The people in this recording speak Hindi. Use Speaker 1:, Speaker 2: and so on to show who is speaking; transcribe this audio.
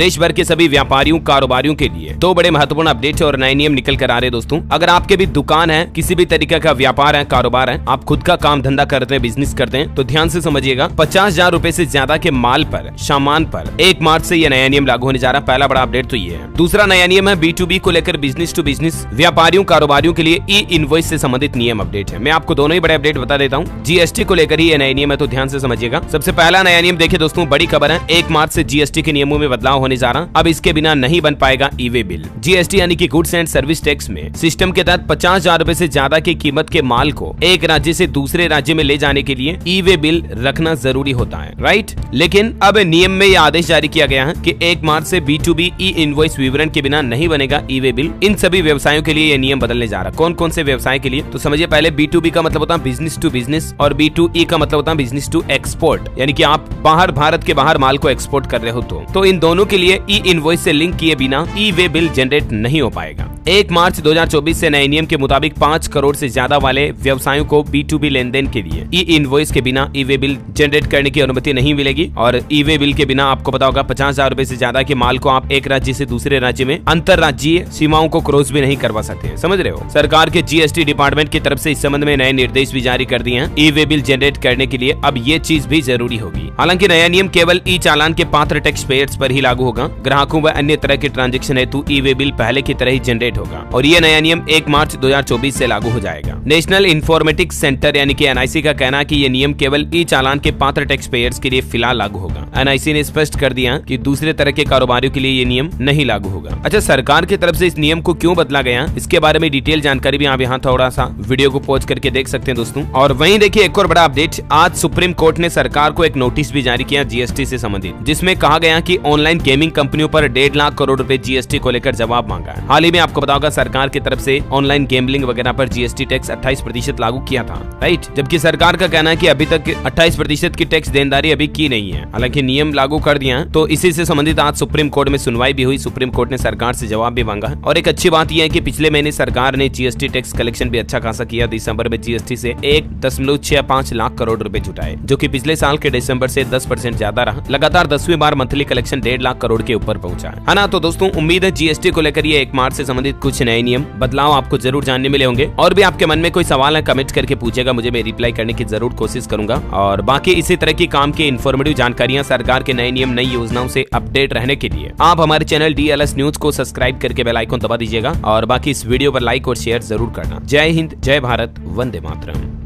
Speaker 1: देश भर के सभी व्यापारियों कारोबारियों के लिए दो बड़े महत्वपूर्ण अपडेट और नए नियम निकल कर आ रहे दोस्तों। अगर आपके भी दुकान है, किसी भी तरीके का व्यापार है, कारोबार है, आप खुद का काम धंधा करते हैं, बिजनेस करते हैं, तो ध्यान से समझिएगा। 50,000 रुपए से ज्यादा के माल पर, सामान पर 1 मार्च से यह नया नियम लागू होने जा रहा है। पहला बड़ा अपडेट तो ये है। दूसरा नया नियम है B2B को लेकर, बिजनेस टू बिजनेस व्यापारियों कारोबारियों के लिए ई इनवॉइस से संबंधित नियम अपडेट है। मैं आपको दोनों ही बड़े अपडेट बता देता हूँ। जीएसटी को लेकर ही ये नया नियम है, तो ध्यान से समझिएगा। सबसे पहला नया नियम देखिए दोस्तों, बड़ी खबर है। 1 मार्च से जीएसटी के नियमों में बदलाव होने जा रहा। अब इसके बिना नहीं बन पाएगा ई वे बिल। जीएसटी यानी कि गुड्स एंड सर्विस टैक्स में सिस्टम के तहत 50,000 रुपए से ज्यादा की कीमत के माल को एक राज्य से दूसरे राज्य में ले जाने के लिए ई वे बिल रखना जरूरी होता है, राइट। लेकिन अब नियम में यह आदेश जारी किया गया है कि 1 मार्च से B2B ई इनवॉइस विवरण के बिना नहीं बनेगा ई वे बिल। इन सभी व्यवसायों के लिए यह नियम बदलने जा रहा है। कौन कौन से व्यवसाय के लिए, तो समझिए। पहले B2B का मतलब होता है बिजनेस टू बिजनेस, और B2E का मतलब होता है बिजनेस टू एक्सपोर्ट, यानी कि आप बाहर, भारत के बाहर माल को एक्सपोर्ट कर रहे हो तो इन दोनों के लिए ई इनवॉइस से लिंक किए बिना ई वे बिल जनरेट नहीं हो पाएगा। 1 मार्च 2024 से नए नियम के मुताबिक 5 करोड़ से ज्यादा वाले व्यवसायों को B2B लेन देन के लिए ई इनवॉइस के बिना ई वे बिल जनरेट करने की अनुमति नहीं मिलेगी। और ई वे बिल के बिना आपको पता होगा 50,000 रुपए से ज्यादा के माल को आप एक राज्य से दूसरे राज्य में अंतरराज्यीय सीमाओं को क्रॉस भी नहीं करवा सकते हैं, समझ रहे हो। सरकार के जीएसटी डिपार्टमेंट की तरफ से इस संबंध में नए निर्देश भी जारी कर दिए हैं। ई वे बिल जनरेट करने के लिए अब ये चीज भी जरूरी होगी। हालांकि नया नियम केवल ई चालान के पात्र टैक्स पेयर्स पर ही लागू होगा। ग्राहकों व अन्य तरह के ट्रांजैक्शन हेतु ई वे बिल पहले की तरह ही जनरेट होगा और ये नया नियम 1 मार्च 2024 से लागू हो जाएगा। नेशनल इन्फॉर्मेटिक्स सेंटर यानी कि एनआईसी का कहना है कि ये नियम केवल ई चालान के पात्र टैक्स पेयर्स के लिए फिलहाल लागू होगा। एनआईसी ने स्पष्ट कर दिया कि दूसरे तरह के कारोबारियों के लिए ये नियम नहीं लागू होगा। अच्छा, सरकार की तरफ से इस नियम को क्यों बदला गया, इसके बारे में डिटेल जानकारी भी आप यहाँ थोड़ा सा वीडियो को पॉज करके देख सकते हैं दोस्तों। और वहीं देखिए एक और बड़ा अपडेट, आज सुप्रीम कोर्ट ने सरकार को एक नोटिस भी जारी किया जीएसटी से संबंधित, जिसमें कहा गया कि ऑनलाइन गेमिंग कंपनियों पर 1.5 लाख करोड़ रुपए जीएसटी को लेकर जवाब मांगा है। हाल ही में आपको पता होगा सरकार की तरफ से ऑनलाइन गेमलिंग वगैरह पर जीएसटी टैक्स 28% लागू किया था, राइट। जबकि सरकार का कहना है कि अभी तक 28% की टैक्स देनदारी अभी की नहीं है। हालांकि नियम लागू कर दिया है, तो इसी से संबंधित आज सुप्रीम कोर्ट में सुनवाई भी हुई। सुप्रीम कोर्ट ने सरकार से जवाब भी मांगा। और एक अच्छी बात यह है कि पिछले महीने सरकार ने जीएसटी टैक्स कलेक्शन भी अच्छा खासा किया। दिसंबर में जीएसटी से 1.65 लाख करोड़ रुपए जुटाए, जो कि पिछले साल के दिसंबर से 10% ज्यादा रहा। लगातार 10वीं बार मंथली कलेक्शन 1.5 लाख करोड़ के ऊपर पहुंचा है ना। तो दोस्तों उम्मीद है जीएसटी को लेकर ये 1 मार्च से संबंधित कुछ नए नियम बदलाव आपको जरूर जानने मिले होंगे। और भी आपके मन में कोई सवाल है कमेंट करके पूछेगा मुझे, मैं रिप्लाई करने की जरूर कोशिश करूंगा। और बाकी इसी तरह की काम की इन्फॉर्मेटिव जानकारियां, सरकार के नए नियम, नई योजनाओं से अपडेट रहने के लिए आप हमारे चैनल DLS न्यूज को सब्सक्राइब करके बेल आइकन दबा दीजिएगा। और बाकी इस वीडियो पर लाइक और शेयर जरूर करना। जय हिंद, जय भारत, वंदे मातरम।